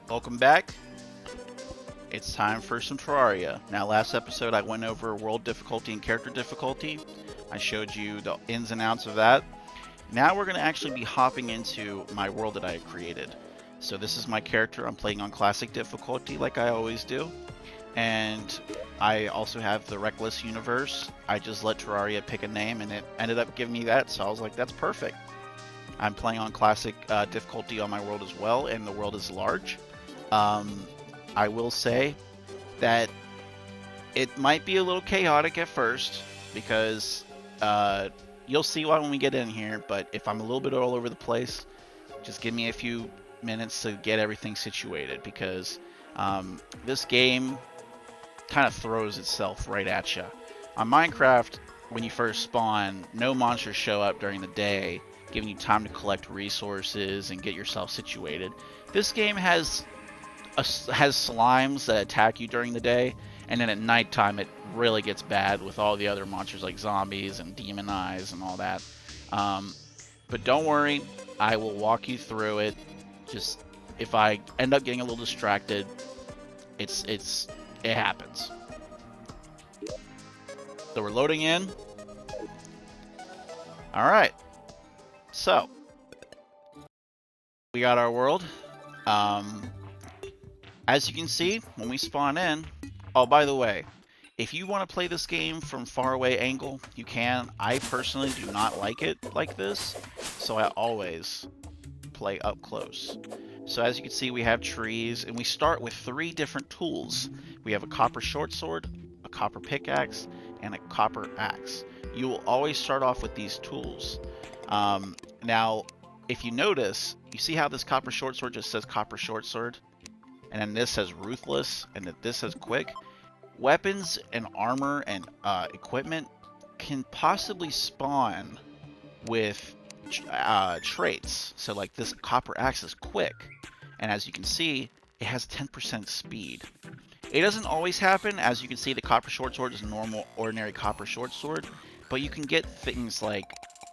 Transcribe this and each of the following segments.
Welcome back. It's time for some Terraria. Now, last episode I went over world difficulty and character difficulty. I showed you the ins and outs of that. Now we're going to actually be hopping into my world that I created. So this is my character. I'm playing on classic difficulty like I always do. And I also have the Reckless universe. I just let Terraria pick a name and it ended up giving me that, so I was like, that's perfect. I'm playing on classic difficulty on my world as well, and the world is large. I will say that it might be a little chaotic at first because you'll see why when we get in here, but if I'm a little bit all over the place, just give me a few minutes to get everything situated because this game kind of throws itself right at you. On Minecraft, when you first spawn, no monsters show up during the day, giving you time to collect resources and get yourself situated. This game has slimes that attack you during the day, and then at nighttime it really gets bad with all the other monsters like zombies and demon eyes and all that. But don't worry, I will walk you through it. Just if I end up getting a little distracted, it happens. So we're loading in. All right. So we got our world. As you can see, when we spawn in, oh, by the way, if you want to play this game from far away angle, you can. I personally do not like it like this, so I always play up close. So as you can see, we have trees, and we start with 3 different tools. We have a copper short sword, a copper pickaxe, and a copper axe. You will always start off with these tools. Now, if you notice, you see how this copper short sword just says copper short sword? And then this says ruthless, and then this says quick. Weapons and armor and equipment can possibly spawn with traits. So like this copper axe is quick, and as you can see, it has 10% speed. It doesn't always happen. As you can see, the copper short sword is a normal, ordinary copper short sword, but you can get things like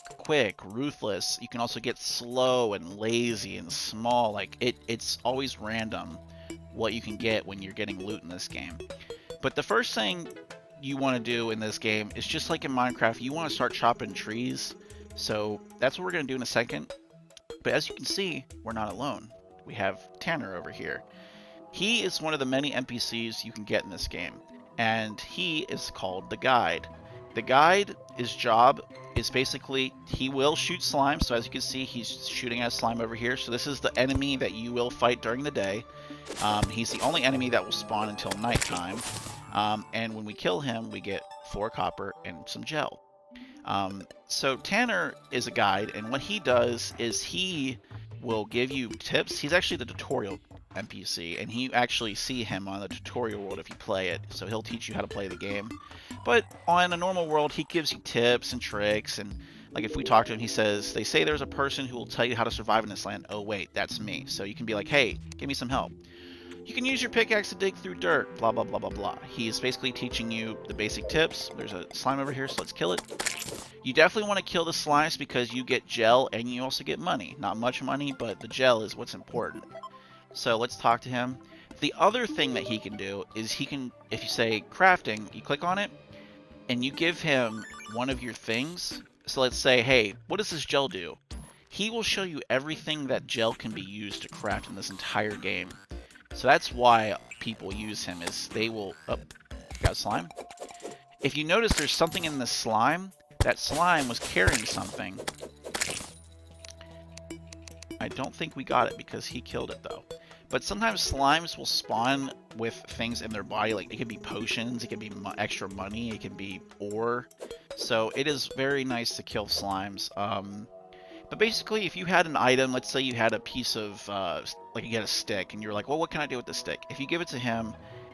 quick, ruthless. You can also get slow and lazy and small. Like it's always random what you can get when you're getting loot in this game. But the first thing you want to do in this game is just like in Minecraft, you want to start chopping trees. So that's what we're going to do in a second. But as you can see, we're not alone. We have Tanner over here. He is one of the many NPCs you can get in this game, and he is called the Guide. The Guide, his job is basically, he will shoot slime. So as you can see, he's shooting at a slime over here. So this is the enemy that you will fight during the day. He's the only enemy that will spawn until nighttime. And when we kill him, we get 4 copper and some gel. So Tanner is a guide, and what he does is he will give you tips. He's actually the tutorial NPC, and you actually see him on the tutorial world if you play it. So he'll teach you how to play the game. But on a normal world, he gives you tips and tricks, and like if we talk to him, he says, they say there's a person who will tell you how to survive in this land. Oh wait, that's me. So you can be like, hey, give me some help. You can use your pickaxe to dig through dirt, blah, blah, blah, blah, blah. He's basically teaching you the basic tips. There's a slime over here, so let's kill it. You definitely want to kill the slimes because you get gel and you also get money. Not much money, but the gel is what's important. So let's talk to him. The other thing that he can do is he can, if you say crafting, you click on it, and you give him one of your things. So let's say, hey, what does this gel do? He will show you everything that gel can be used to craft in this entire game. So that's why people use him, is they will... Oh, got slime. If you notice there's something in the slime, that slime was carrying something. I don't think we got it because he killed it though. But sometimes slimes will spawn with things in their body, like it could be potions, it could be extra money, it can be ore. So it is very nice to kill slimes. But basically, if you had an item, let's say you had a piece of, like you get a stick, and you're like, well, what can I do with this stick? If you give it to him,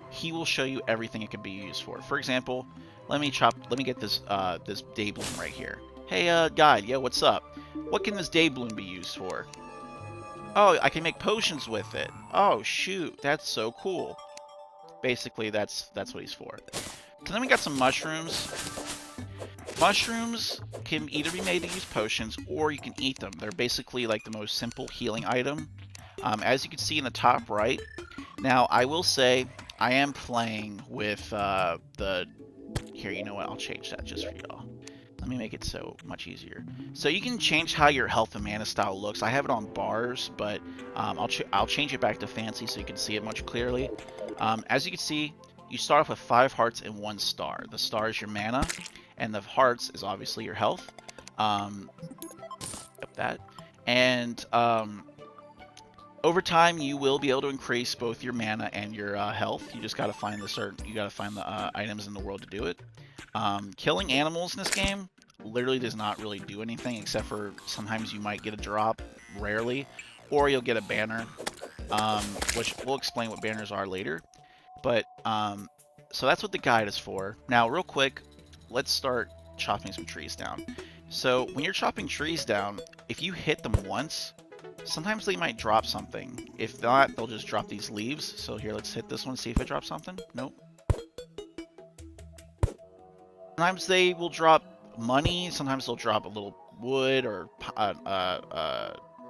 he will show you everything it can be used for. For example, let me get this this day bloom right here. Hey, guide, yeah, what's up? What can this day bloom be used for? Oh, I can make potions with it. Oh, shoot, that's so cool. Basically, that's what he's for. So then we got some mushrooms. Mushrooms can either be made to use potions, or you can eat them. They're basically like the most simple healing item. As you can see in the top right, now I will say I am playing with here, you know what, I'll change that just for y'all. Let me make it so much easier. So you can change how your health and mana style looks. I have it on bars, but I'll change it back to fancy so you can see it much clearly. As you can see, you start off with 5 hearts and 1 star. The star is your mana, and the hearts is obviously your health. That. And over time, you will be able to increase both your mana and your health. You just gotta find the items in the world to do it. Killing animals in this game literally does not really do anything, except for sometimes you might get a drop, rarely, or you'll get a banner, which we'll explain what banners are later. But so that's what the guide is for. Now, real quick, let's start chopping some trees down. So when you're chopping trees down, if you hit them once, sometimes they might drop something. If not, they'll just drop these leaves. So here, let's hit this one, see if it drops something. Nope. Sometimes they will drop money. Sometimes they'll drop a little wood or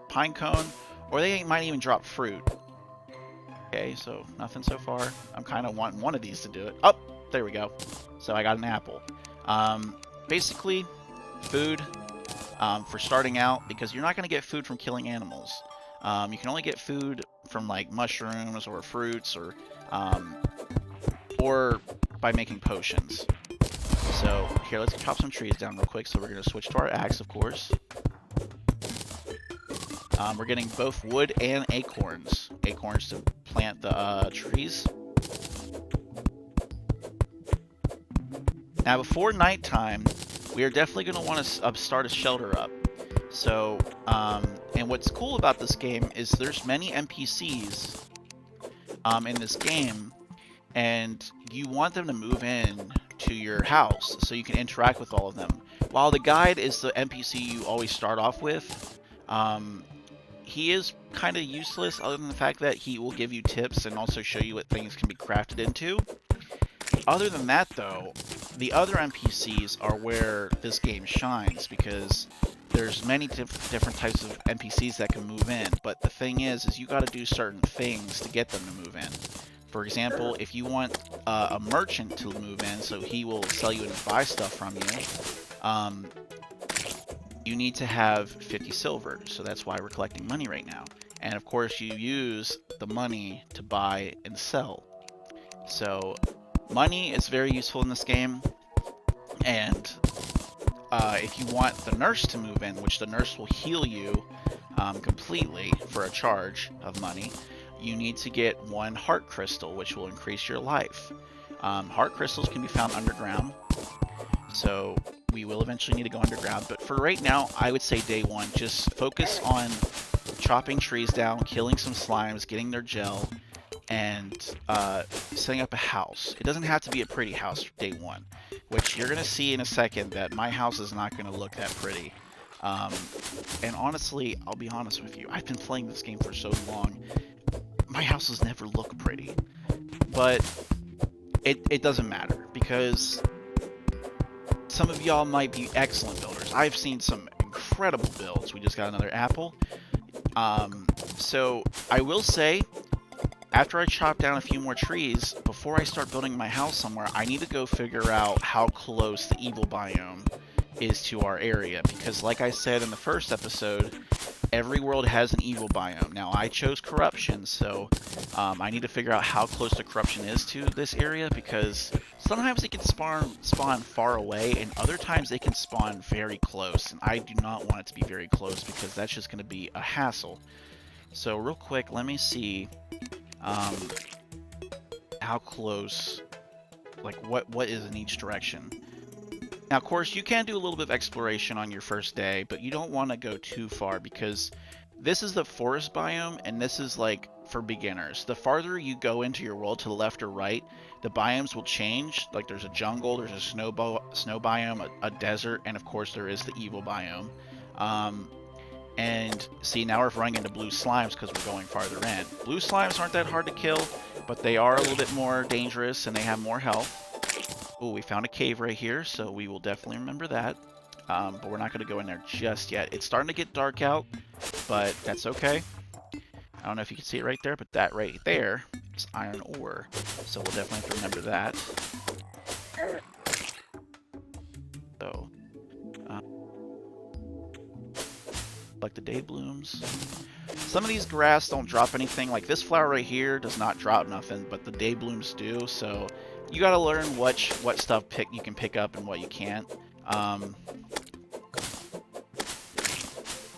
pine cone, or they might even drop fruit. Okay, so nothing so far. I'm kind of wanting one of these to do it. Oh, there we go. So I got an apple. Basically, food for starting out, because you're not going to get food from killing animals. You can only get food from like mushrooms or fruits or by making potions. So here, let's chop some trees down real quick. So we're going to switch to our axe, of course. We're getting both wood and acorns. Acorns to plant the trees. Now, before nighttime, we are definitely going to want to start a shelter up. So, and what's cool about this game is there's many NPCs in this game, and you want them to move in to your house so you can interact with all of them. While the guide is the NPC you always start off with, he is kind of useless other than the fact that he will give you tips and also show you what things can be crafted into. Other than that, though, the other NPCs are where this game shines, because there's many different types of NPCs that can move in, but the thing is you got to do certain things to get them to move in. For example, if you want a merchant to move in so he will sell you and buy stuff from you, you need to have 50 silver, so that's why we're collecting money right now. And of course you use the money to buy and sell. So money is very useful in this game, and if you want the nurse to move in, which the nurse will heal you completely for a charge of money, you need to get 1 heart crystal, which will increase your life. Heart crystals can be found underground, so we will eventually need to go underground. But for right now, I would say day 1, just focus on chopping trees down, killing some slimes, getting their gel, and setting up a house. It doesn't have to be a pretty house day 1, which you're going to see in a second that my house is not going to look that pretty. And honestly, I'll be honest with you, I've been playing this game for so long, my houses never look pretty. But it doesn't matter, because some of y'all might be excellent builders. I've seen some incredible builds. We just got another apple. So I will say, after I chop down a few more trees, before I start building my house somewhere, I need to go figure out how close the evil biome is to our area. Because like I said in the first episode, every world has an evil biome. Now, I chose corruption, so I need to figure out how close the corruption is to this area, because sometimes it can spawn far away, and other times they can spawn very close. And I do not want it to be very close, because that's just going to be a hassle. So real quick, let me see how close, like what is in each direction. Now, of course, you can do a little bit of exploration on your first day, but you don't want to go too far, because this is the forest biome, and this is like for beginners. The farther you go into your world, to the left or right, the biomes will change. Like there's a jungle, there's a snow biome, a desert, and of course there is the evil biome. And see, now we're running into blue slimes because we're going farther in. Blue slimes aren't that hard to kill, but they are a little bit more dangerous and they have more health. Oh, we found a cave right here, so we will definitely remember that. But we're not going to go in there just yet. It's starting to get dark out, but that's okay. I don't know if you can see it right there, but that right there is iron ore. So we'll definitely have to remember that. So, like the day blooms. Some of these grass don't drop anything. Like this flower right here does not drop nothing, but the day blooms do. So you got to learn what stuff you can pick up and what you can't.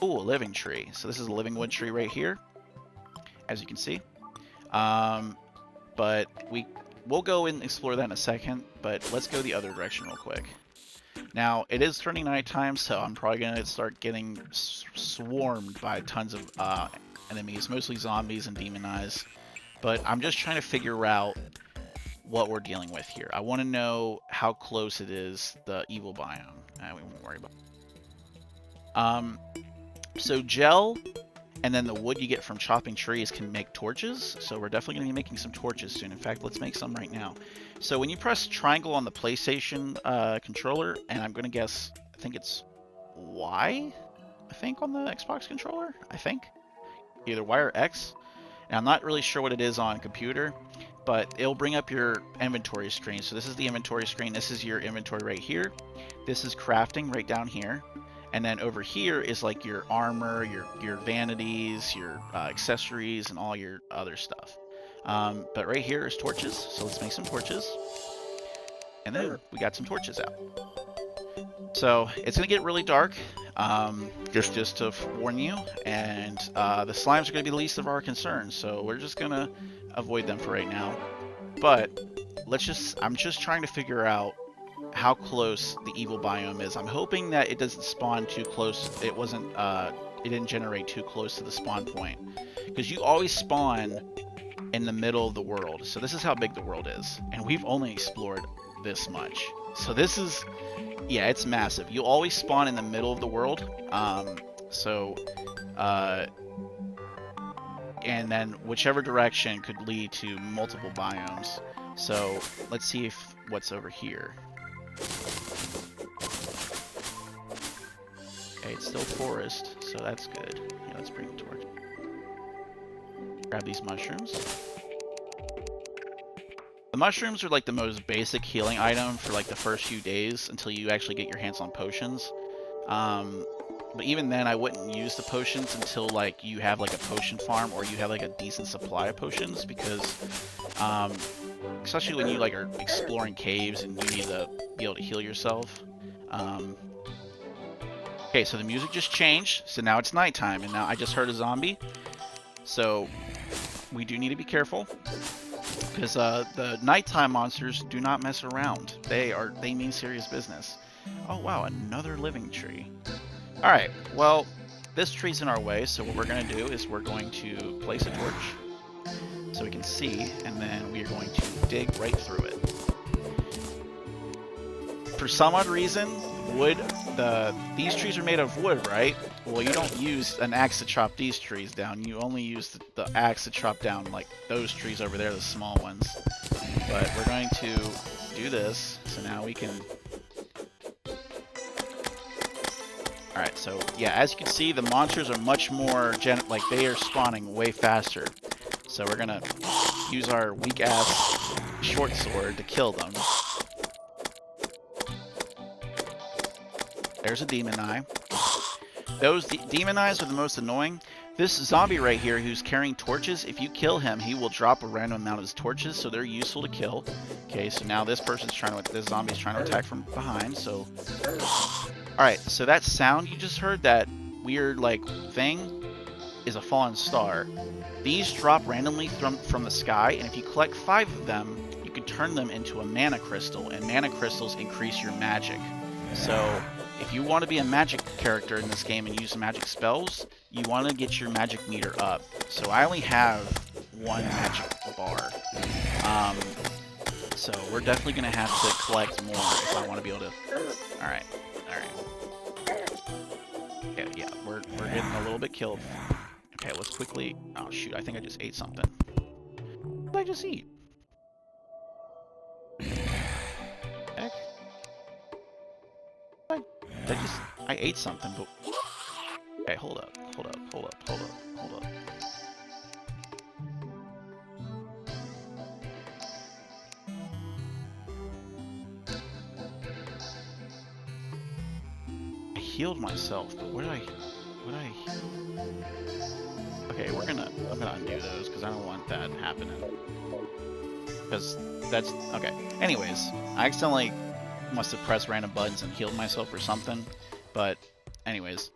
Ooh, a living tree. So this is a living wood tree right here, as you can see. But we'll go and explore that in a second. But let's go the other direction real quick. Now, it is turning nighttime, so I'm probably going to start getting swarmed by tons of enemies, mostly zombies and demon eyes. But I'm just trying to figure out what we're dealing with here. I want to know how close it is, the evil biome. We won't worry about it. So gel and then the wood you get from chopping trees can make torches. So we're definitely going to be making some torches soon. In fact, let's make some right now. So when you press triangle on the PlayStation controller, and I'm going to guess, I think it's Y, I think, on the Xbox controller, I think. Either Y or X. And I'm not really sure what it is on computer, but it'll bring up your inventory screen. So this is the inventory screen. This is your inventory right here. This is crafting right down here. And then over here is like your armor, your vanities, your accessories, and all your other stuff. But right here is torches, so let's make some torches. And then we got some torches out. So it's going to get really dark, just to warn you. And the slimes are going to be the least of our concerns, so we're just going to avoid them for right now. But I'm just trying to figure out how close the evil biome is. I'm hoping that it doesn't spawn too close. It didn't generate too close to the spawn point, because you always spawn in the middle of the world. So this is how big the world is, and we've only explored this much. So this is, yeah, it's massive. You always spawn in the middle of the world. And then whichever direction could lead to multiple biomes. So let's see what's over here. Okay, it's still forest, so that's good. Yeah, let's bring the torch. Grab these mushrooms. The mushrooms are like the most basic healing item for like the first few days until you actually get your hands on potions. But even then, I wouldn't use the potions until like you have like a potion farm or you have like a decent supply of potions, because especially when you like are exploring caves and you need to be able to heal yourself. Okay, so the music just changed, so now it's nighttime, and now I just heard a zombie. So we do need to be careful, because the nighttime monsters do not mess around. They mean serious business. Oh wow, another living tree. All right, well, this tree's in our way, so what we're going to do is we're going to place a torch so we can see, and then we are going to dig right through it. For some odd reason, these trees are made of wood, right? Well, you don't use an axe to chop these trees down. You only use the axe to chop down like those trees over there, the small ones. But we're going to do this, so now we can... Alright, so yeah, as you can see, the monsters are much more, like they are spawning way faster. So we're gonna use our weak-ass short sword to kill them. There's a demon eye. Those demon eyes are the most annoying. This zombie right here who's carrying torches, if you kill him, he will drop a random amount of his torches, so they're useful to kill. Okay, so now this zombie's trying to attack from behind, so... Alright, so that sound you just heard, that weird, like, thing, is a fallen star. These drop randomly from the sky, and if you collect 5 of them, you can turn them into a mana crystal, and mana crystals increase your magic. So... if you want to be a magic character in this game and use magic spells, you want to get your magic meter up. So I only have 1 magic bar. So we're definitely going to have to collect more if I want to be able to... Alright. Yeah, we're getting a little bit killed. Okay, let's quickly... Oh shoot, I think I just ate something. What did I just eat? Heck? I ate something, but... Okay, hold up. healed myself, but what did I... Okay, I'm gonna undo those, because I don't want that happening. Because that's... Okay. Anyways, I accidentally must have pressed random buttons and healed myself or something. But, anyways.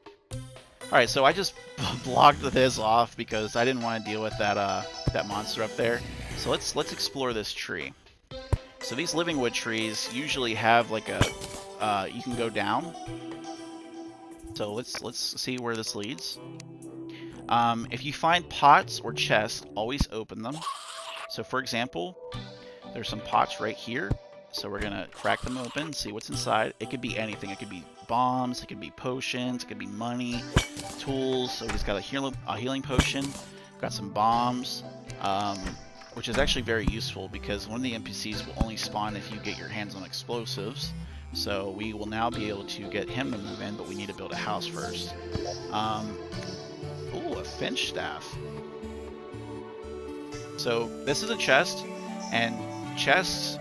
Alright, so I just blocked this off because I didn't want to deal with that that monster up there. So let's explore this tree. So these living wood trees usually have like a... you can go down. So let's see where this leads. If you find pots or chests, always open them. So for example, there's some pots right here. So we're gonna crack them open, see what's inside. It could be anything. It could be bombs, it could be potions, it could be money, tools. So we just got a healing potion. Got some bombs, which is actually very useful because one of the NPCs will only spawn if you get your hands on explosives. So we will now be able to get him to move in, but we need to build a house first. Ooh, a finch staff. So this is a chest, and chests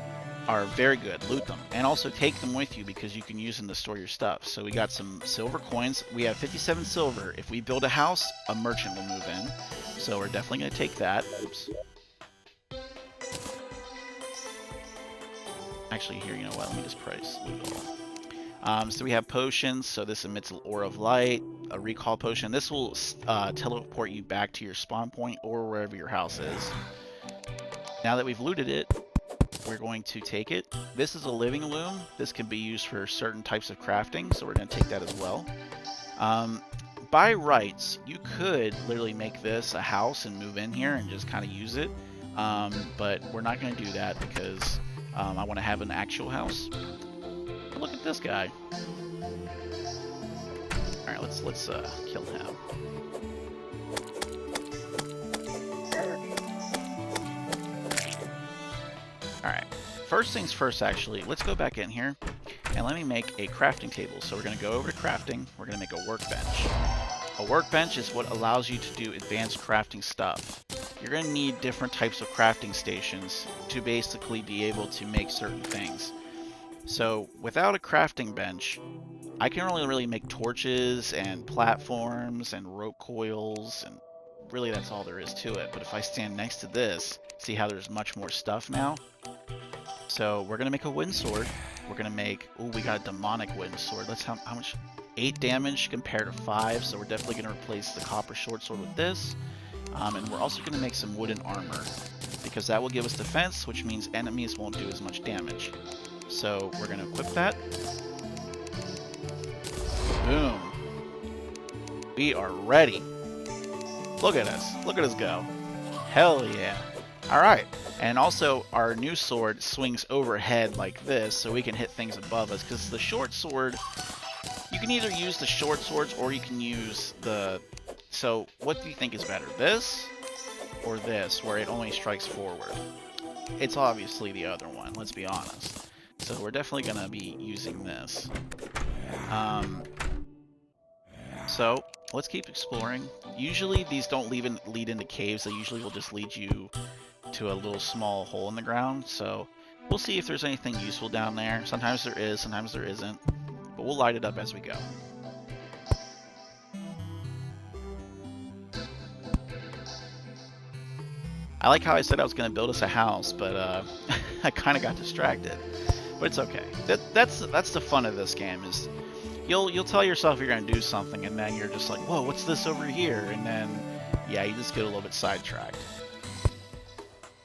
are very good. Loot them, and also take them with you because you can use them to store your stuff. So we got some silver coins. We have 57 silver. If we build a house, a merchant will move in. So we're definitely going to take that. Oops. Actually, here, you know what? Let me just price loot all. So we have potions. So this emits an aura of light, a recall potion. This will teleport you back to your spawn point or wherever your house is. Now that we've looted it, we're going to take it. This is a living loom. This can be used for certain types of crafting, so we're going to take that as well. By rights, you could literally make this a house and move in here and just kind of use it, but we're not going to do that because I want to have an actual house. But look at this guy. All right, let's kill him. Alright, first things first actually, let's go back in here and let me make a crafting table. So we're going to go over to crafting, we're going to make a workbench. A workbench is what allows you to do advanced crafting stuff. You're going to need different types of crafting stations to basically be able to make certain things. So without a crafting bench, I can only really make torches and platforms and rope coils, and really that's all there is to it. But if I stand next to this, see how there's much more stuff now? So we're going to make a wooden sword. We're going to make... Oh, we got a demonic wooden sword. Let's how much? 8 damage compared to 5. So we're definitely going to replace the copper short sword with this. And we're also going to make some wooden armor, because that will give us defense, which means enemies won't do as much damage. So we're going to equip that. Boom. We are ready. Look at us. Look at us go. Hell yeah. Alright. And also, our new sword swings overhead like this, so we can hit things above us. Because the short sword, you can either use the short swords, or you can use the... So, what do you think is better? This, or this, where it only strikes forward? It's obviously the other one, let's be honest. So, we're definitely going to be using this. So, let's keep exploring. Usually, these don't lead into caves. They usually will just lead you to a little small hole in the ground, so we'll see if there's anything useful down there. Sometimes there is, sometimes there isn't, but we'll light it up as we go. I like how I said I was going to build us a house, but I kind of got distracted. But it's okay. That's the fun of this game, is you'll tell yourself you're going to do something, and then you're just like, whoa, what's this over here? And then, yeah, you just get a little bit sidetracked.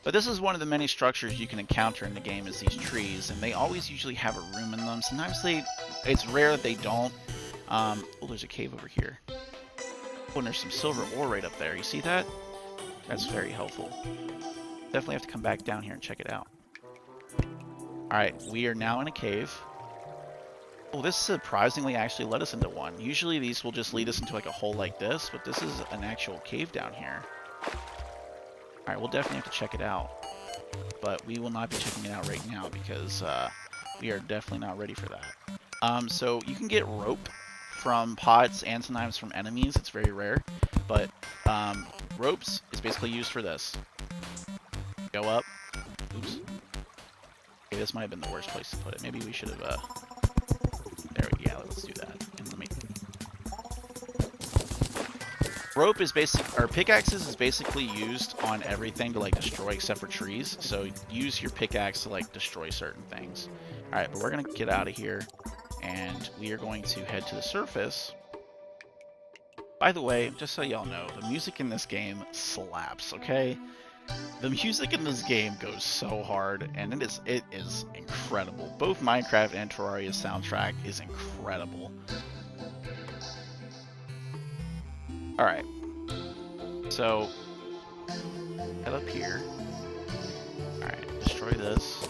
But this is one of the many structures you can encounter in the game, is these trees, and they always usually have a room in them. Sometimes it's rare that they don't. Oh, there's a cave over here. Oh, and there's some silver ore right up there. You see that? That's very helpful. Definitely have to come back down here and check it out. Alright, we are now in a cave. Oh, this surprisingly actually led us into one. Usually these will just lead us into like a hole like this, but this is an actual cave down here. Alright, we'll definitely have to check it out. But we will not be checking it out right now because we are definitely not ready for that. So you can get rope from pots and sometimes from enemies. It's very rare. But ropes is basically used for this. Go up. Oops. Okay, this might have been the worst place to put it. Maybe we should have... There we go. Yeah, let's do that. And let me Rope is or pickaxes is basically used on everything to like destroy except for trees. So use your pickaxe to like destroy certain things. All right, but we're gonna get out of here, and we are going to head to the surface. By the way, just so y'all know, the music in this game slaps. Okay, the music in this game goes so hard, and it is incredible. Both Minecraft and Terraria's soundtrack is incredible. All right, so head up here. All right, destroy this.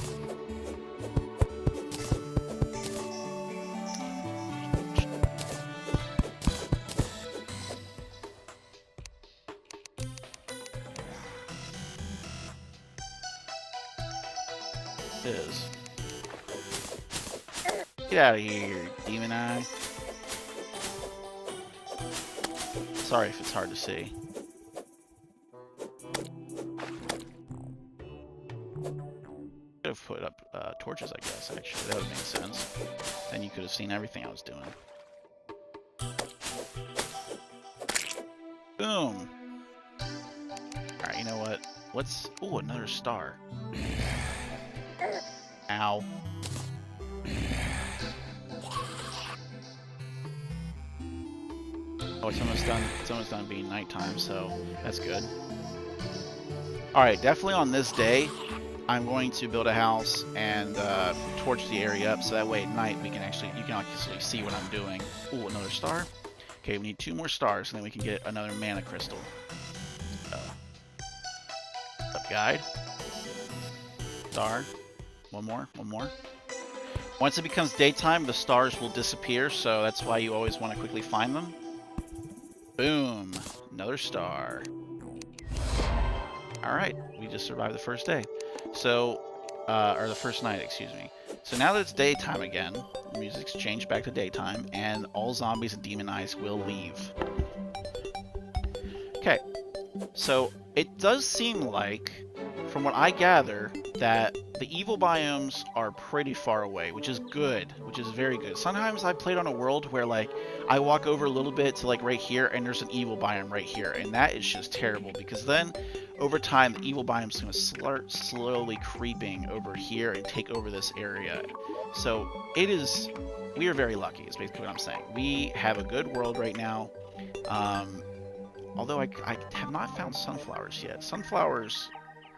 Is. Get out of here, demon eye. Sorry if it's hard to see. Could have put up torches, I guess, actually. That would make sense. Then you could have seen everything I was doing. Boom! Alright, you know what? Let's... Ooh, another star. Ow. Oh, it's almost done being nighttime, so that's good. Alright, definitely on this day, I'm going to build a house and torch the area up so that way at night you can actually see what I'm doing. Ooh, another star. Okay, we need 2 more stars and then we can get another mana crystal. Up guide. Star. One more. Once it becomes daytime, the stars will disappear, so that's why you always want to quickly find them. Boom! Another star. Alright, we just survived the first day. So, or the first night, excuse me. So now that it's daytime again, the music's changed back to daytime, and all zombies and demon eyes will leave. Okay, so it does seem like, from what I gather, that the evil biomes are pretty far away, which is good, which is very good. Sometimes I've played on a world where, like, I walk over a little bit to, like, right here, and there's an evil biome right here, and that is just terrible, because then, over time, the evil biome's going to start slowly creeping over here and take over this area. So, we are very lucky, is basically what I'm saying. We have a good world right now, although I have not found sunflowers yet. Sunflowers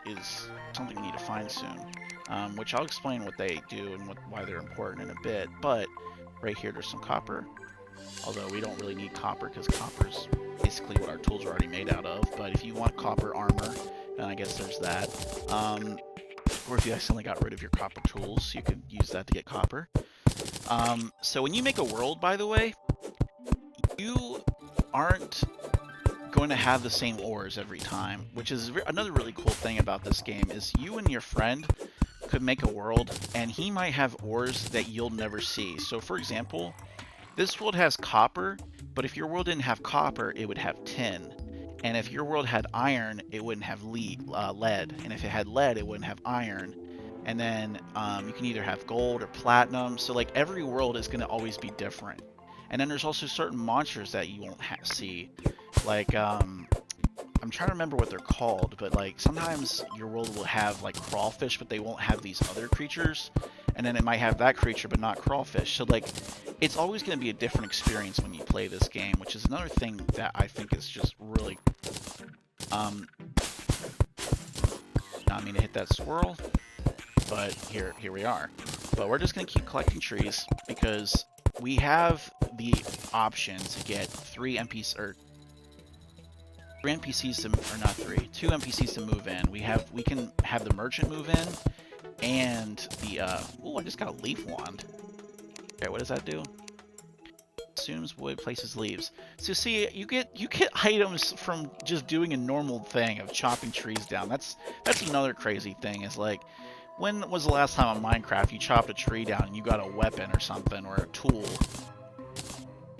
is something we need to find soon, which I'll explain what they do and why they're important in a bit. But right here there's some copper, although we don't really need copper because copper's basically what our tools are already made out of. But if you want copper armor, then I guess there's that. Or if you accidentally got rid of your copper tools, you could use that to get copper. So when you make a world, by the way, you aren't going to have the same ores every time, which is another really cool thing about this game, is you and your friend could make a world and he might have ores that you'll never see. So for example, this world has copper, but if your world didn't have copper, it would have tin. And if your world had iron, it wouldn't have lead. And if it had lead, it wouldn't have iron. And then you can either have gold or platinum. So like every world is going to always be different. And then there's also certain monsters that you won't see. Like, I'm trying to remember what they're called, but like sometimes your world will have like crawfish, but they won't have these other creatures. And then it might have that creature, but not crawfish. So like, it's always going to be a different experience when you play this game, which is another thing that I think is just really, not mean to hit that swirl, but here we are. But we're just going to keep collecting trees because we have the option to get 2 NPCs to, or not 3, 2 NPCs to move in. We can have the merchant move in, and the oh, I just got a leaf wand. Okay, what does that do? Consumes wood, places leaves. So see, you get items from just doing a normal thing of chopping trees down. That's another crazy thing. Is like, when was the last time on Minecraft you chopped a tree down and you got a weapon or something, or a tool?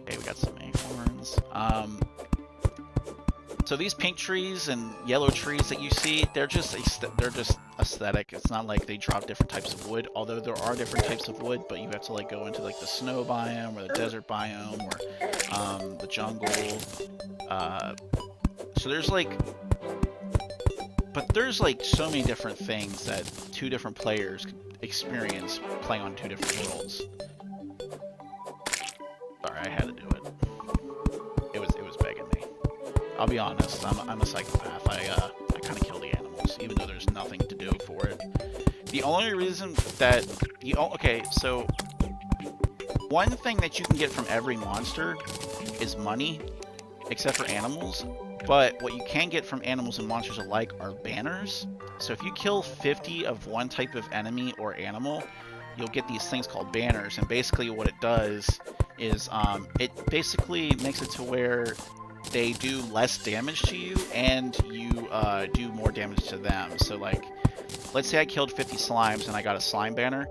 Okay, we got some acorns. So these pink trees and yellow trees that you see, they're just aesthetic. It's not like they drop different types of wood, although there are different types of wood, but you have to like go into like the snow biome or the desert biome or the jungle. So there's like, but there's like so many different things that two different players experience playing on two different worlds. Sorry, I had to do it. It was begging me. I'll be honest, I'm a psychopath. I kind of kill the animals, even though there's nothing to do for it. The only reason that okay, so one thing that you can get from every monster is money, except for animals. But what you can get from animals and monsters alike are banners. So if you kill 50 of one type of enemy or animal, you'll get these things called banners. And basically what it does is it basically makes it to where they do less damage to you and you do more damage to them. So like, let's say I killed 50 slimes and I got a slime banner.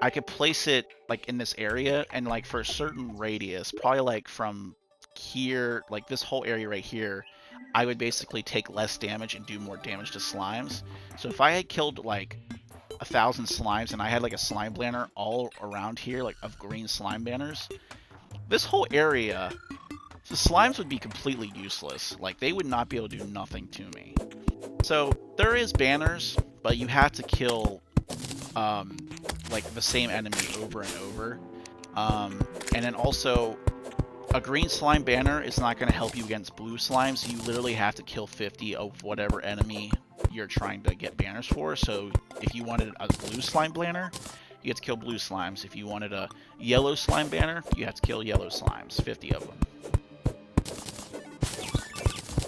I could place it like in this area and like for a certain radius, probably like from here, like this whole area right here, I would basically take less damage and do more damage to slimes. So if I had killed like 1,000 slimes and I had like a slime banner all around here, like of green slime banners, this whole area, the slimes would be completely useless. Like they would not be able to do nothing to me. So there is banners, but you have to kill like the same enemy over and over. And then also, a green slime banner is not going to help you against blue slimes. You literally have to kill 50 of whatever enemy you're trying to get banners for. So if you wanted a blue slime banner, you have to kill blue slimes. If you wanted a yellow slime banner, you have to kill yellow slimes, 50 of them.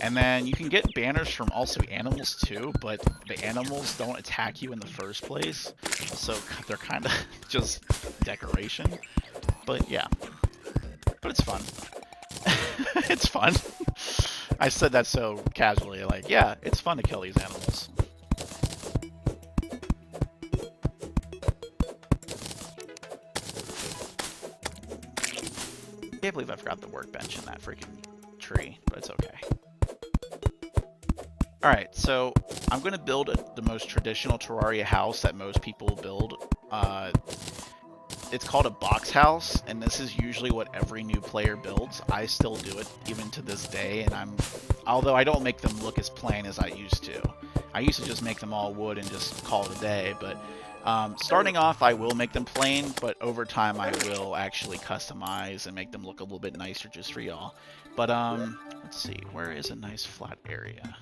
And then you can get banners from also animals too, but the animals don't attack you in the first place. So they're kind of just decoration. But yeah. But it's fun. It's fun. I said that so casually, like, yeah, it's fun to kill these animals. I can't believe I forgot the workbench in that freaking tree, but it's okay. Alright, so I'm going to build the most traditional Terraria house that most people build. It's called a box house, and this is usually what every new player builds. I still do it even to this day, and although I don't make them look as plain as I used to. I used to just make them all wood and just call it a day, but starting off I will make them plain, but over time I will actually customize and make them look a little bit nicer just for y'all. But let's see, where is a nice flat area?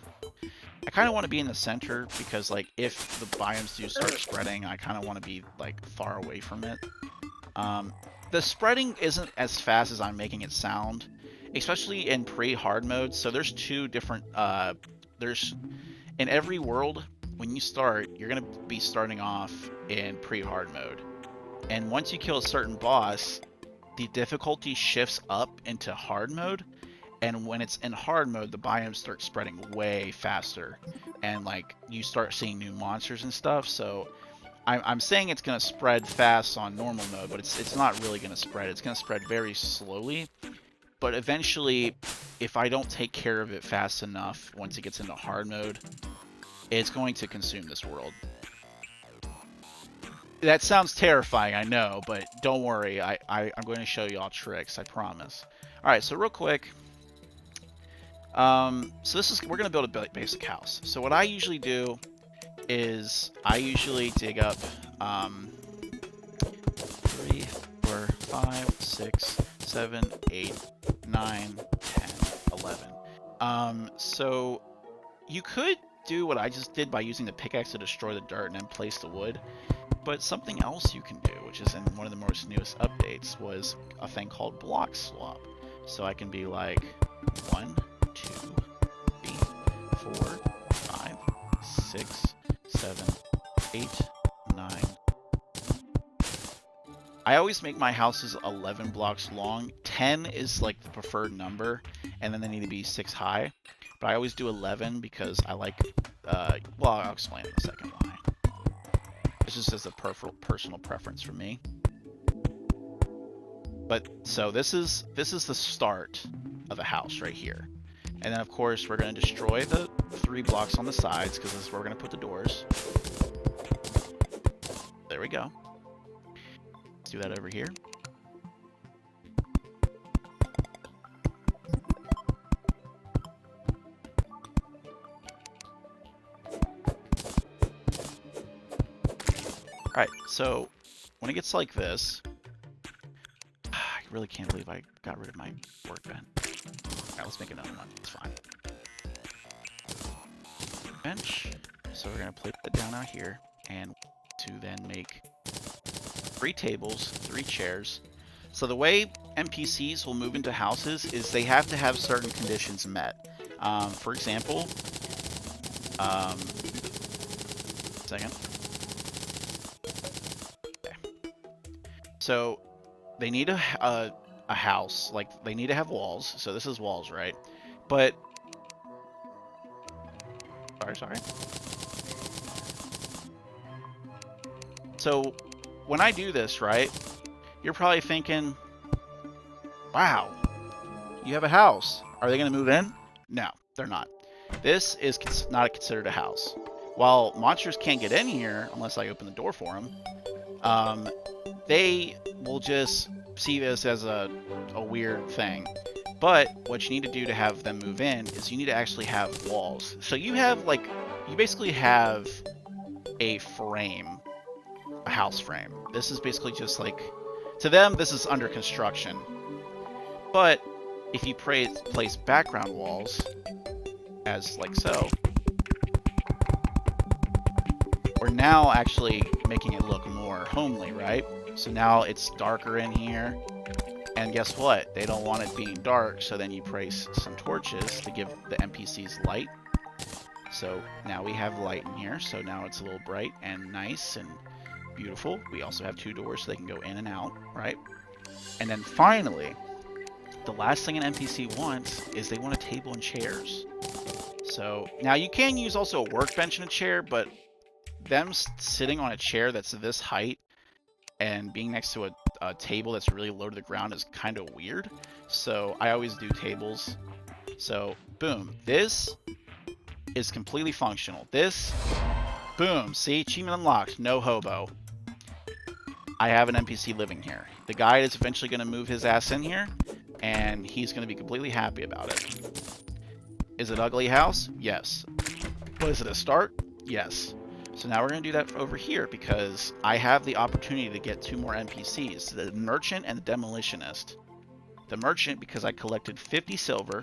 I kind of want to be in the center because like if the biomes do start spreading, I kind of want to be like far away from it. The spreading isn't as fast as I'm making it sound, especially in pre-hard mode. So there's two different, there's, in every world, when you start, you're going to be starting off in pre-hard mode. And once you kill a certain boss, the difficulty shifts up into hard mode. And when it's in hard mode, the biomes start spreading way faster. And like, you start seeing new monsters and stuff, so I'm saying it's going to spread fast on normal mode, but it's not really going to spread. It's going to spread very slowly. But eventually, if I don't take care of it fast enough, once it gets into hard mode, it's going to consume this world. That sounds terrifying, I know, but don't worry. I'm going to show you all tricks, I promise. Alright, so real quick. So we're going to build a basic house. So what I usually do is I usually dig up 3, 4, 5, 6, 7, 8, 9, 10, 11. So you could do what I just did by using the pickaxe to destroy the dirt and then place the wood, but something else you can do, which is in one of the most newest updates, was a thing called block swap. So I can be like 1, 2, 3, 4, 5, 6, 7, 8, 9. I always make my houses 11 blocks long. 10 is like the preferred number, and then they need to be 6 high. But I always do 11 because I like, well, I'll explain in a second why. It's just as a personal preference for me. But, so this is the start of a house right here. And then, of course, we're going to destroy the 3 blocks on the sides, because this is where we're going to put the doors. There we go. Let's do that over here. Alright, so when it gets like this, I really can't believe I got rid of my workbench. Alright, let's make another one. It's fine. Bench. So we're going to place it down out here, and to then make 3 tables, 3 chairs. So the way NPCs will move into houses is they have to have certain conditions met. For example, second. Okay. So they need a house, like they need to have walls. So this is walls, right? But sorry. So when I do this, right, you're probably thinking, wow, you have a house. Are they going to move in? No, they're not. This is not considered a house. While monsters can't get in here unless I open the door for them, they will just see this as a weird thing. But what you need to do to have them move in is you need to actually have walls. So you have, like, you basically have a frame, a house frame. This is basically just like, to them, this is under construction. But if you place background walls, as like so, we're now actually making it look more homely, right? So now it's darker in here. And guess what? They don't want it being dark, so then you place some torches to give the NPCs light. So now we have light in here, so now it's a little bright and nice and beautiful. We also have 2 doors so they can go in and out, right? And then finally, the last thing an NPC wants is they want a table and chairs. So now you can use also a workbench and a chair, but them sitting on a chair that's this height and being next to a table that's really low to the ground is kind of weird. So I always do tables. So boom, this is completely functional. This, boom, see, achievement unlocked, no hobo. I have an NPC living here. The guy is eventually going to move his ass in here, and he's going to be completely happy about it. Is it an ugly house? Yes. But is it a start? Yes. So now we're going to do that over here because I have the opportunity to get 2 more NPCs, the Merchant and the Demolitionist. The Merchant because I collected 50 silver,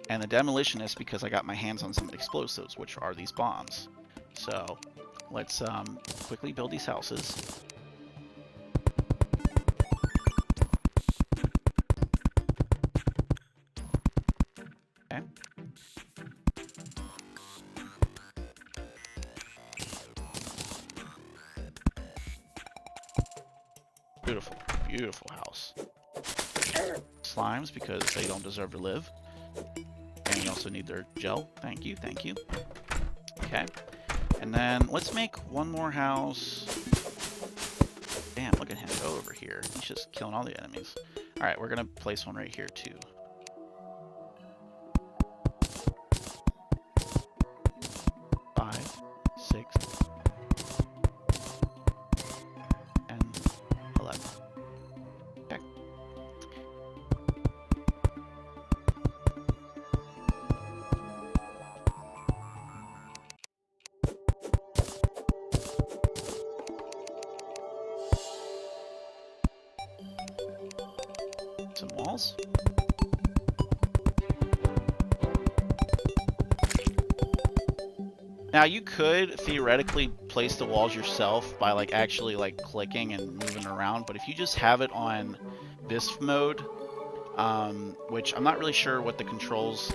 and the Demolitionist because I got my hands on some explosives, which are these bombs. So let's quickly build these houses. Okay. Beautiful, beautiful house. Slimes because they don't deserve to live. And we also need their gel. Thank you, thank you. Okay. And then let's make one more house. Damn, look at him go over here. He's just killing all the enemies. Alright, we're gonna place one right here too. Some walls. Now you could theoretically place the walls yourself by like actually like clicking and moving around, but if you just have it on this mode, which I'm not really sure what the controls,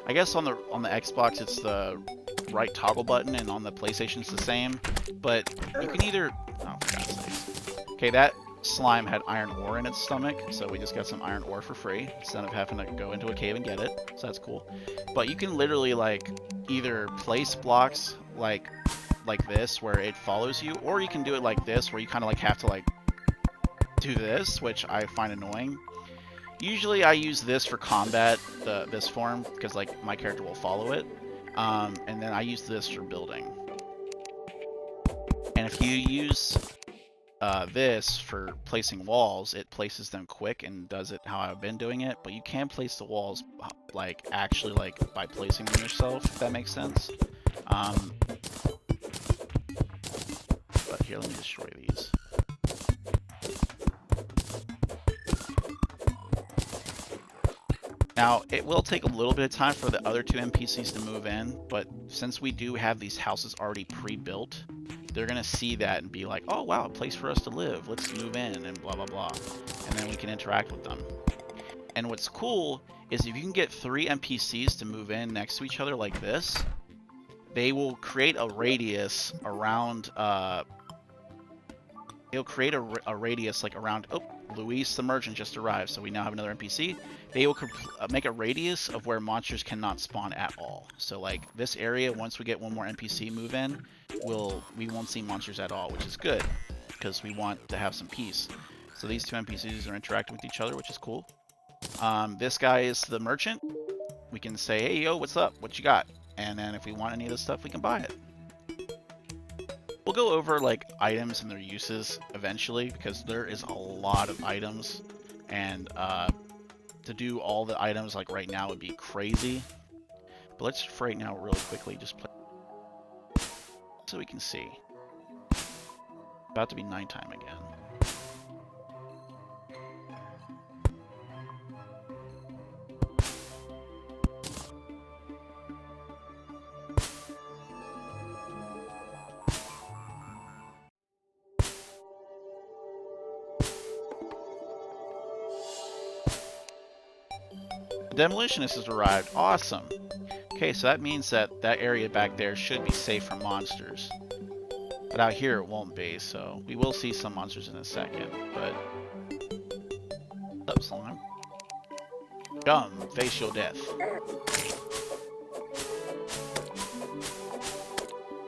I guess on the Xbox it's the right toggle button and on the PlayStation it's the same, but you can either, oh for God's sakes. Okay, that slime had iron ore in its stomach, so we just got some iron ore for free instead of having to go into a cave and get it, so that's cool. But you can literally like either place blocks like this where it follows you, or you can do it like this where you kind of like have to like do this, which I find annoying. Usually I use this for combat, this form because like my character will follow it, and then I use this for building. And if you use this for placing walls, it places them quick and does it how I've been doing it. But you can place the walls like actually like by placing them yourself, if that makes sense. But here, let me destroy these. Now, it will take a little bit of time for the other two NPCs to move in, but since we do have these houses already pre-built, they're going to see that and be like, oh wow, a place for us to live, let's move in, and blah blah blah. And then we can interact with them. And what's cool is if you can get 3 NPCs to move in next to each other like this, they will create a radius around, it'll create a radius like around, oh, Luis the merchant just arrived, so we now have another NPC. They will make a radius of where monsters cannot spawn at all. So like this area, once we get one more NPC move in, we won't see monsters at all, which is good because we want to have some peace. So these 2 NPCs are interacting with each other, which is cool. This guy is the merchant. We can say, hey, yo, what's up? What you got? And then if we want any of this stuff, we can buy it. We'll go over like items and their uses eventually because there is a lot of items, and to do all the items like right now would be crazy. But let's for right now really quickly just play so we can see. About to be nighttime again. Demolitionist has arrived. Awesome. Okay, so that means that that area back there should be safe from monsters. But out here it won't be, so we will see some monsters in a second, but... What's up, slime? Come, face your death.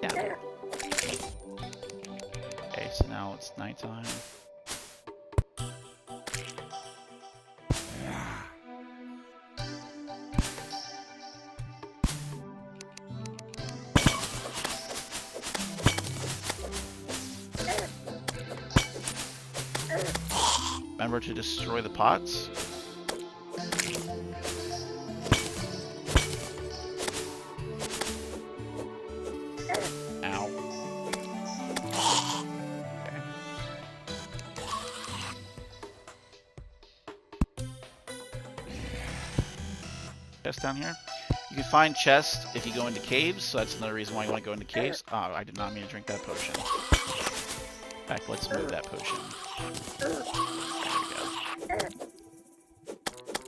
Yeah. Okay, so now it's nighttime. Remember to destroy the pots. Ow. Okay. Chest down here. You can find chests if you go into caves, so that's another reason why you want to go into caves. Oh, I did not mean to drink that potion. In fact, let's move that potion.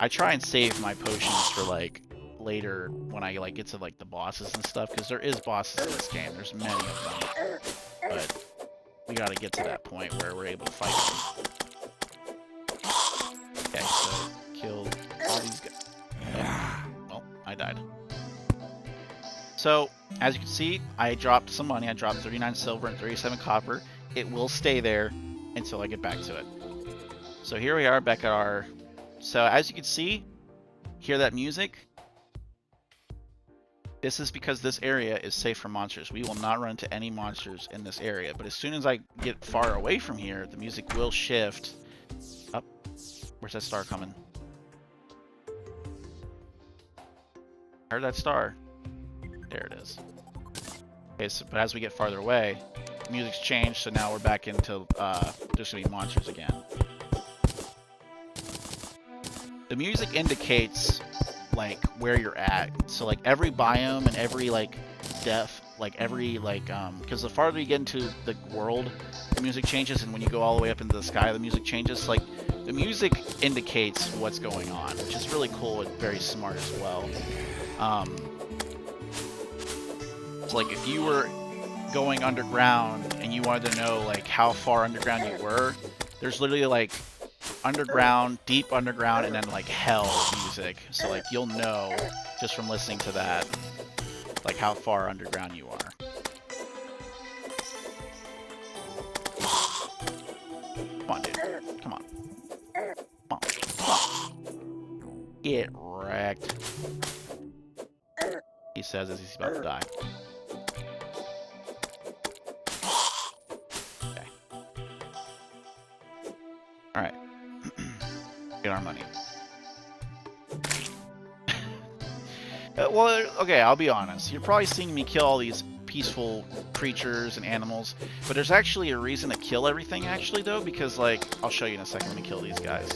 I try and save my potions for like later when I like get to like the bosses and stuff, because there is bosses in this game. There's many of them, but we gotta get to that point where we're able to fight them. Okay, so killed all these guys. Oh, well, I died. So as you can see, I dropped some money. I dropped 39 silver and 37 copper. It will stay there until I get back to it. So here we are back at our... So as you can see, hear that music? This is because this area is safe from monsters. We will not run into any monsters in this area. But as soon as I get far away from here, the music will shift. Up. Where's that star coming? I heard that star. There it is. Okay, so, but as we get farther away, the music's changed, so now we're back into just gonna be monsters again. The music indicates like where you're at. So like every biome and every like depth, like every like because the farther you get into the world, the music changes, and when you go all the way up into the sky, the music changes. Like the music indicates what's going on, which is really cool and very smart as well. So like if you were going underground and you wanted to know like how far underground you were, there's literally like underground, deep underground, and then like hell music. So like you'll know just from listening to that like how far underground you are. Come on, dude. Come on. Come on. Come on. Get wrecked. He says as he's about to die. Okay. Alright. Get our money. Well, okay, I'll be honest. You're probably seeing me kill all these peaceful creatures and animals, but there's actually a reason to kill everything, actually, though, because, like, I'll show you in a second when we kill these guys.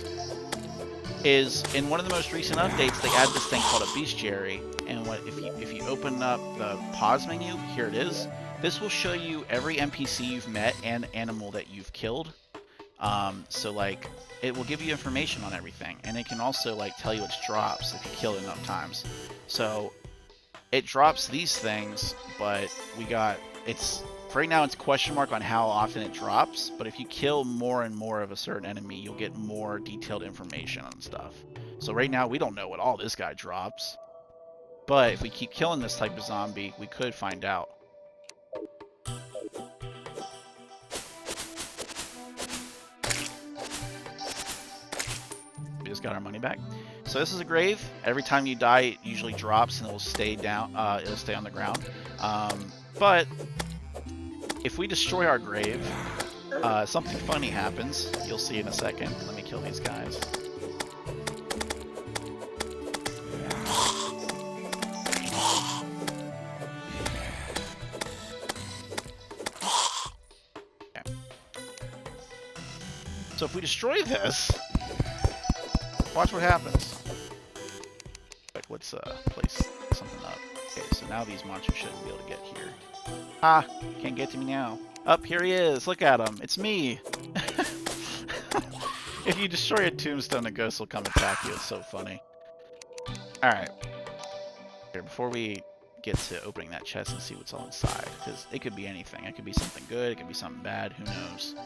Is in one of the most recent updates, they add this thing called a bestiary, and if you open up the pause menu, here it is. This will show you every NPC you've met and animal that you've killed. So like, it will give you information on everything, and it can also like tell you its drops if you kill it enough times. So it drops these things, but for right now it's question mark on how often it drops, but if you kill more and more of a certain enemy, you'll get more detailed information on stuff. So right now we don't know what all this guy drops, but if we keep killing this type of zombie, we could find out. We just got our money back. So this is a grave. Every time you die, it usually drops and it'll stay down. It'll stay on the ground. But if we destroy our grave, something funny happens. You'll see in a second. Let me kill these guys. Okay. So if we destroy this, watch what happens. Let's place something up. Okay, so now these monsters shouldn't be able to get here. Ah, can't get to me now. Up, here he is. Look at him. It's me. If you destroy a tombstone, a ghost will come attack you. It's so funny. Alright. Here, before we get to opening that chest and see what's all inside, because it could be anything. It could be something good, it could be something bad, who knows.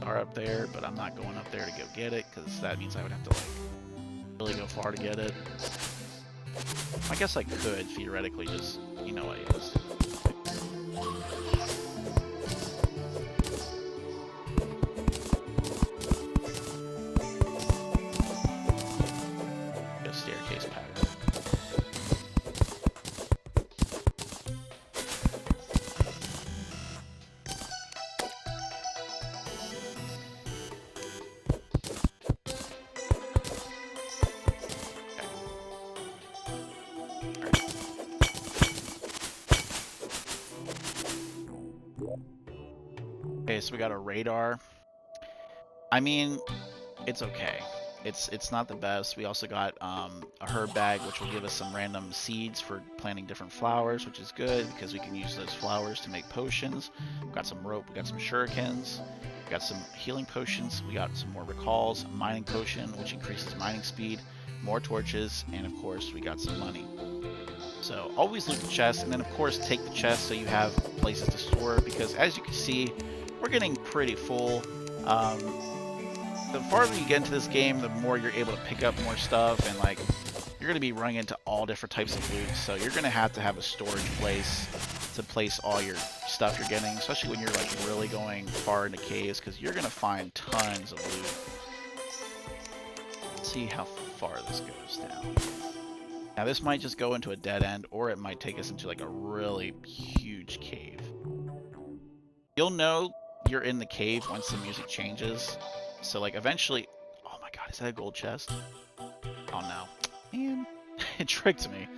Are up there, but I'm not going up there to go get it, because that means I would have to like really go far to get it. I guess I could theoretically just, you know what it is. A staircase pattern. Okay, so we got a radar. I mean, it's okay. It's not the best. We also got a herb bag, which will give us some random seeds for planting different flowers, which is good because we can use those flowers to make potions. We got some rope, we got some shurikens, we got some healing potions, we got some more recalls, a mining potion, which increases mining speed, more torches, and of course we got some money. So always loot the chest, and then of course take the chest so you have places to store, because as you can see, we're getting pretty full. The farther you get into this game, the more you're able to pick up more stuff, and like you're going to be running into all different types of loot, so you're going to have a storage place to place all your stuff you're getting, especially when you're like really going far into caves, because you're going to find tons of loot. Let's see how far this goes down. Now this might just go into a dead end, or it might take us into like a really huge cave. You'll know you're in the cave once the music changes. So like eventually, oh my god, is that a gold chest? Oh no, man, it tricked me.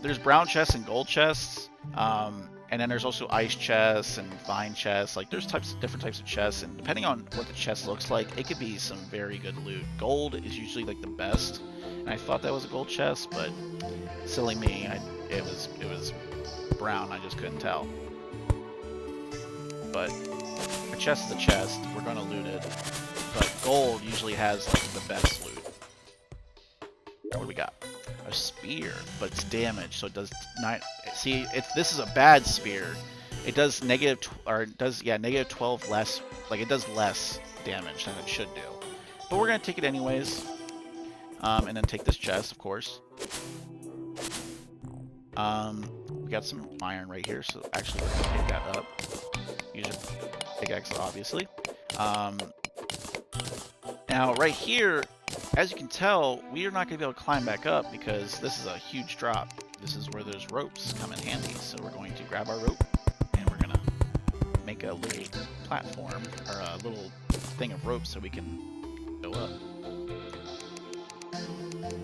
There's brown chests and gold chests, and then there's also ice chests and vine chests. Like there's different types of chests, and depending on what the chest looks like, it could be some very good loot. Gold is usually like the best, and I thought that was a gold chest, but silly me, it was brown. I just couldn't tell. But a chest is a chest. We're gonna loot it. But gold usually has like the best loot. What do we got? A spear, but it's damaged, so it does not. See, this is a bad spear. It does negative 12 less. Like it does less damage than it should do. But we're gonna take it anyways. And then take this chest, of course. We got some iron right here, so actually we're gonna pick that up. Use your pickaxe, obviously. And Now, right here, as you can tell, we are not going to be able to climb back up because this is a huge drop. This is where those ropes come in handy. So we're going to grab our rope and we're going to make a little platform or a little thing of rope so we can go up.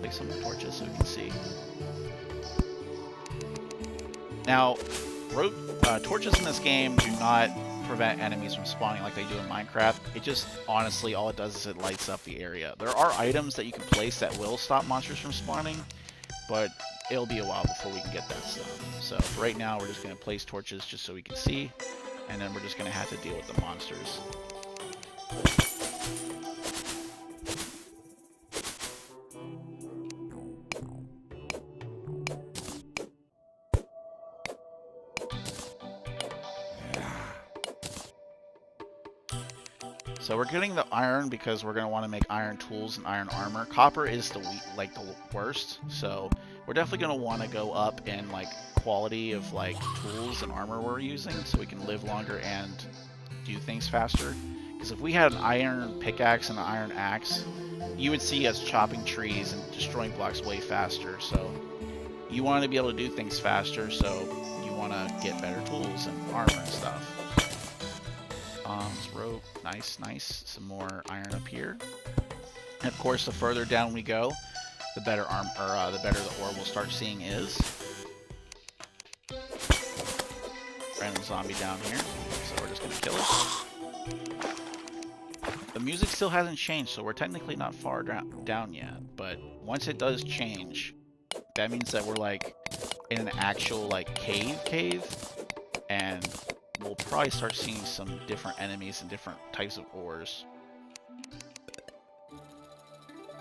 Place some torches so we can see. Now, torches in this game do not prevent enemies from spawning like they do in Minecraft. It just, honestly, all it does is it lights up the area. There are items that you can place that will stop monsters from spawning, but it'll be a while before we can get that stuff. So for right now, we're just going to place torches just so we can see, and then we're just going to have to deal with the monsters. So we're getting the iron because we're going to want to make iron tools and iron armor. Copper is the worst, so we're definitely going to want to go up in like quality of like tools and armor we're using so we can live longer and do things faster. Because if we had an iron pickaxe and an iron axe, you would see us chopping trees and destroying blocks way faster. So you want to be able to do things faster, so you want to get better tools and armor and stuff. Rope, nice. Some more iron up here. And of course, the further down we go, the better the better the ore we'll start seeing is. Random zombie down here, so we're just gonna kill it. The music still hasn't changed, so we're technically not far down yet. But once it does change, that means that we're like in an actual like cave, and we'll probably start seeing some different enemies and different types of ores.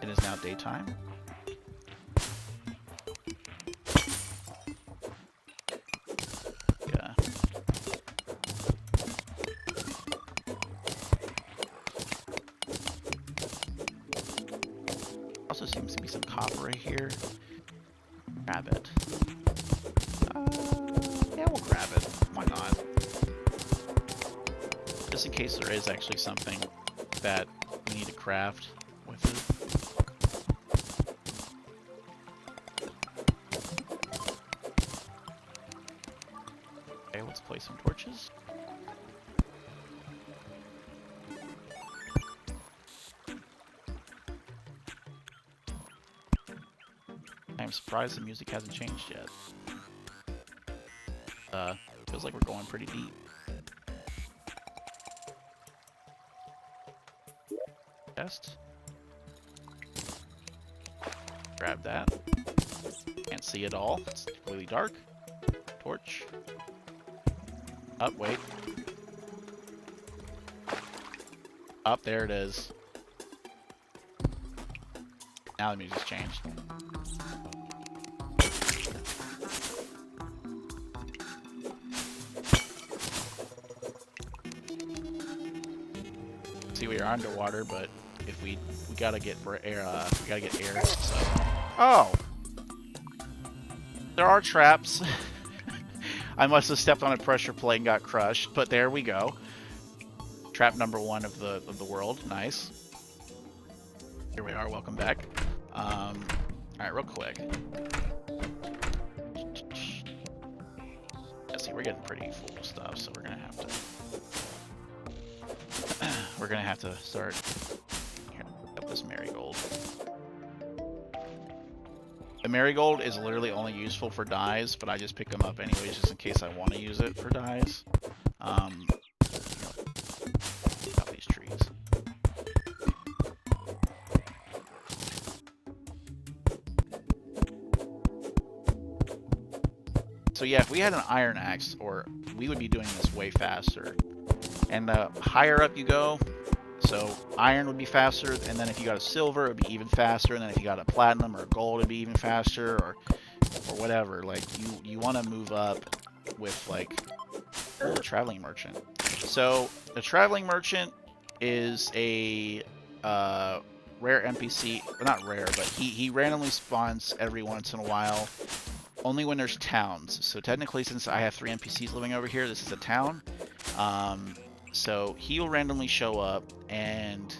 It is now daytime. Yeah. Also seems to be some copper right here. Grab it. Yeah, we'll grab it. Why not? Just in case there is actually something that we need to craft with it. Okay, let's place some torches. I'm surprised the music hasn't changed yet. Feels like we're going pretty deep. Chest. Grab that. Can't see it all. It's really dark. Torch. Up, wait. Up, there it is. Now the music's changed. See, we are underwater, but if we gotta get air, we gotta get air. So. Oh, there are traps. I must have stepped on a pressure plate and got crushed, but there we go. Trap number 1 of the world. Nice. Here we are. Welcome back. All right, real quick. Yeah, see, we're getting pretty full of stuff, so we're gonna have to. We're gonna have to start. Here, pick up this marigold. The marigold is literally only useful for dyes, but I just pick them up anyways, just in case I want to use it for dyes. Out these trees. So yeah, if we had an iron axe, or we would be doing this way faster. And the higher up you go, so iron would be faster, and then if you got a silver, it would be even faster, and then if you got a platinum or a gold, it'd be even faster, or whatever. Like, you want to move up with, like, the traveling merchant. So, the traveling merchant is a rare NPC, well, not rare, but he randomly spawns every once in a while, only when there's towns. So technically, since I have 3 NPCs living over here, this is a town. So he'll randomly show up, and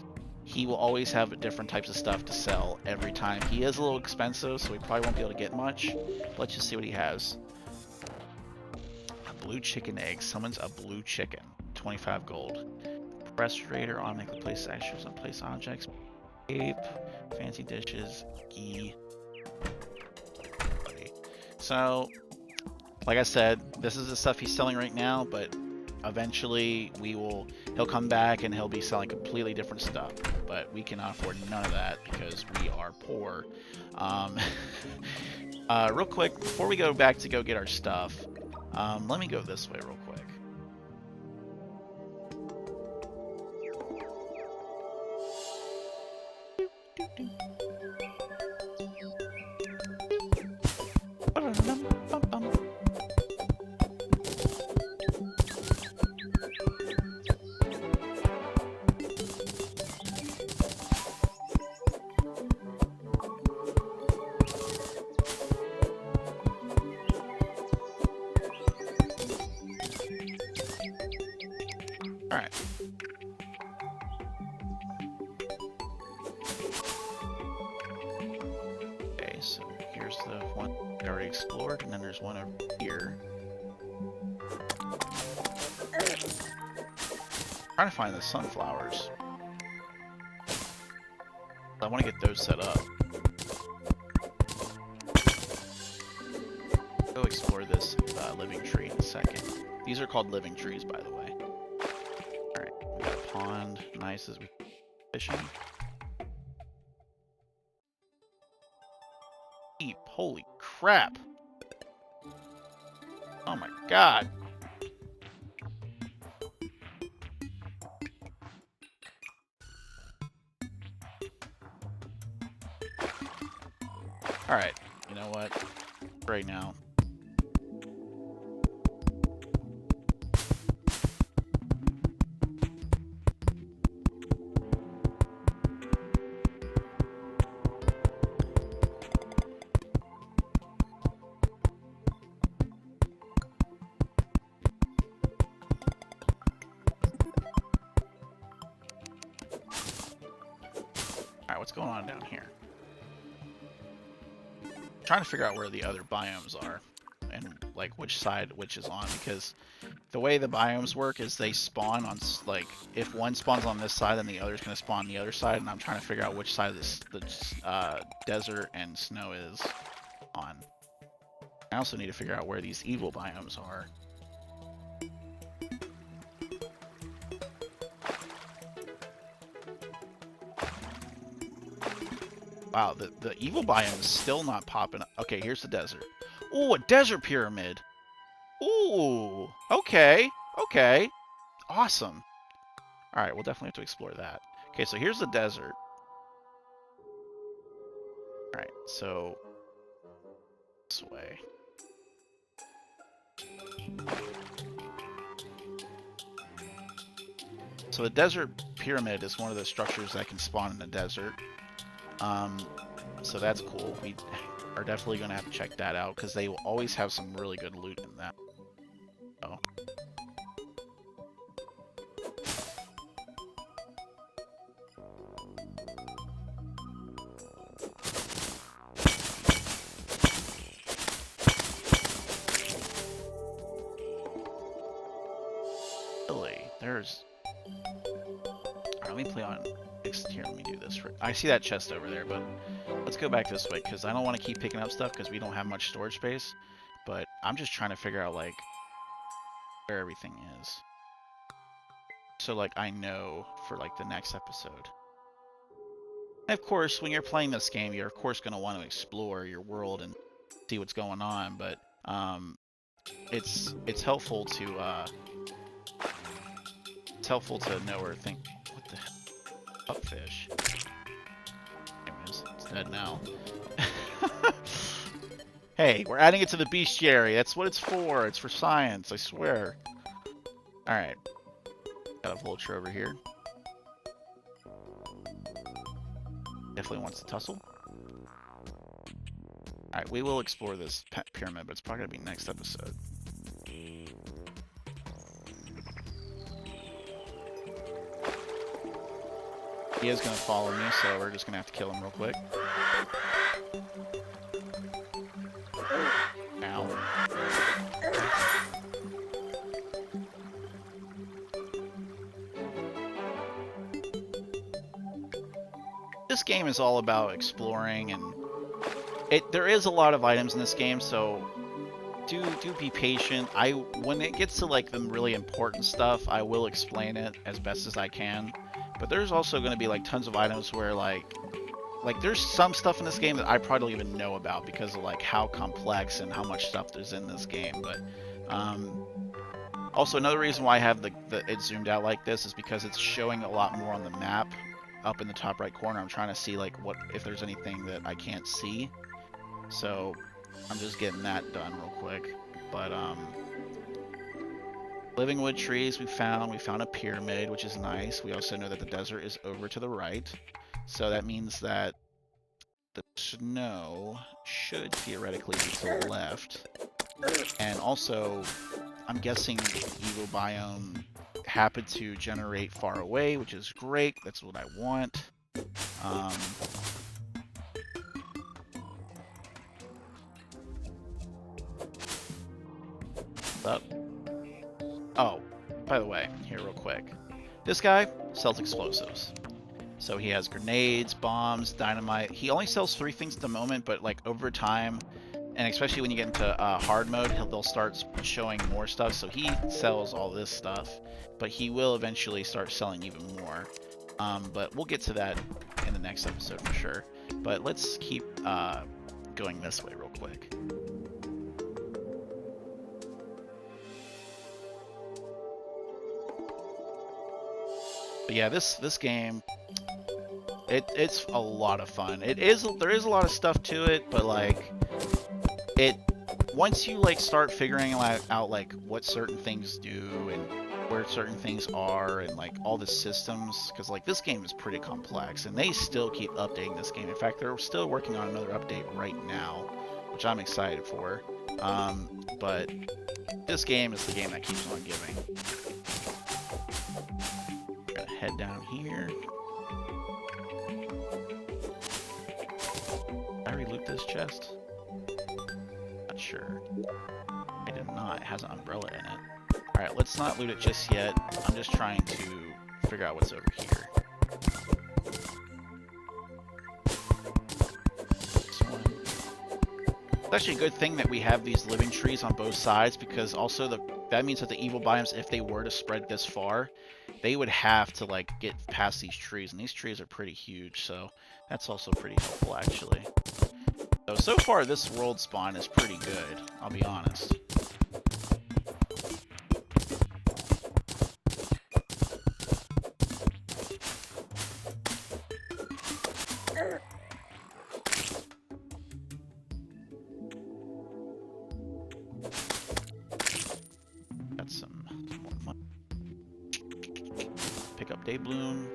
he will always have different types of stuff to sell every time. He is a little expensive, so we probably won't be able to get much. But let's just see what he has. A blue chicken egg. Summons a blue chicken. 25 gold. Restaurator, automatically place actions and place objects. Ape, fancy dishes, ghee. So, like I said, this is the stuff he's selling right now, but eventually he'll come back and he'll be selling completely different stuff. But we cannot afford none of that because we are poor. Real quick, before we go back to go get our stuff, let me go this way real quick. Alright. Okay, so here's the one we already explored, and then there's one over here. Trying to find the sunflowers. I want to get those set up. Go explore this living tree in a second. These are called living trees, by the way. Alright, we got a pond. Nice as we fishing. Deep. Holy crap! Oh my god! Alright, you know what? Right now. Alright, what's going on down here? Trying to figure out where the other biomes are and like which side which is on, because the way the biomes work is they spawn on, like, if one spawns on this side then the other's going to spawn on the other side, and I'm trying to figure out which side the desert and snow is on. I also need to figure out where these evil biomes are. Wow, the evil biome is still not popping up. Okay, here's the desert. Ooh, a desert pyramid. Ooh, okay, okay. Awesome. Alright, we'll definitely have to explore that. Okay, so here's the desert. Alright, so this way. So the desert pyramid is one of the structures that can spawn in the desert. So that's cool. We are definitely going to have to check that out, because they will always have some really good loot in that. Oh. Really? There's... Alright, let me play on... Here, let me do this. I see that chest over there, but let's go back this way, because I don't want to keep picking up stuff because we don't have much storage space. But I'm just trying to figure out, like, where everything is. So, like, I know for, like, the next episode. And of course, when you're playing this game, you're, of course, going to want to explore your world and see what's going on, but it's helpful to... it's helpful to know or think... What the hell? Upfish. Anyways, it's dead now. Hey, we're adding it to the bestiary. That's what it's for. It's for science, I swear. Alright. Got a vulture over here. Definitely wants to tussle. Alright, we will explore this pyramid, but it's probably going to be next episode. He is going to follow me, so we're just going to have to kill him real quick. Ow. This game is all about exploring, and there is a lot of items in this game, so do be patient. When it gets to like the really important stuff, I will explain it as best as I can. But there's also going to be like tons of items where like there's some stuff in this game that I probably don't even know about because of like how complex and how much stuff there's in this game. But also another reason why I have it zoomed out like this is because it's showing a lot more on the map up in the top right corner. I'm trying to see like if there's anything that I can't see. So I'm just getting that done real quick. But living wood trees we found a pyramid, which is nice. We also know that the desert is over to the right. So that means that the snow should theoretically be to the left. And also, I'm guessing the evil biome happened to generate far away, which is great. That's what I want. Up. Oh, by the way, here real quick. This guy sells explosives. So he has grenades, bombs, dynamite. He only sells 3 things at the moment, but like over time, and especially when you get into hard mode, they'll start showing more stuff. So he sells all this stuff, but he will eventually start selling even more. But we'll get to that in the next episode for sure. But let's keep going this way real quick. But yeah, this game, it's a lot of fun. There is a lot of stuff to it, but like once you like start figuring out like what certain things do and where certain things are and like all the systems, because like this game is pretty complex and they still keep updating this game. In fact, they're still working on another update right now, which I'm excited for. But this game is the game that keeps on giving. Head down here. Did I re-loot this chest? Not sure. I did not. It has an umbrella in it. Alright, let's not loot it just yet. I'm just trying to figure out what's over here. This one. It's actually a good thing that we have these living trees on both sides, because also that means that the evil biomes, if they were to spread this far, they would have to like get past these trees, and these trees are pretty huge, so that's also pretty helpful actually. So far this world spawn is pretty good, I'll be honest. Got some more money. Pick up day bloom.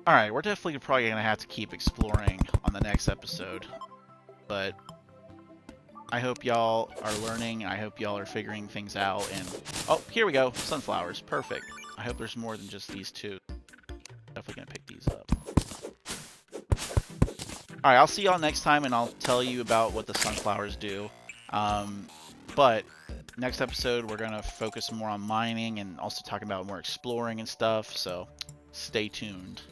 Alright, we're definitely probably going to have to keep exploring on the next episode. But I hope y'all are learning, and I hope y'all are figuring things out. And oh, here we go. Sunflowers. Perfect. I hope there's more than just these 2. Definitely going to pick these up. Alright, I'll see y'all next time, and I'll tell you about what the sunflowers do. But next episode, we're going to focus more on mining and also talking about more exploring and stuff. So stay tuned.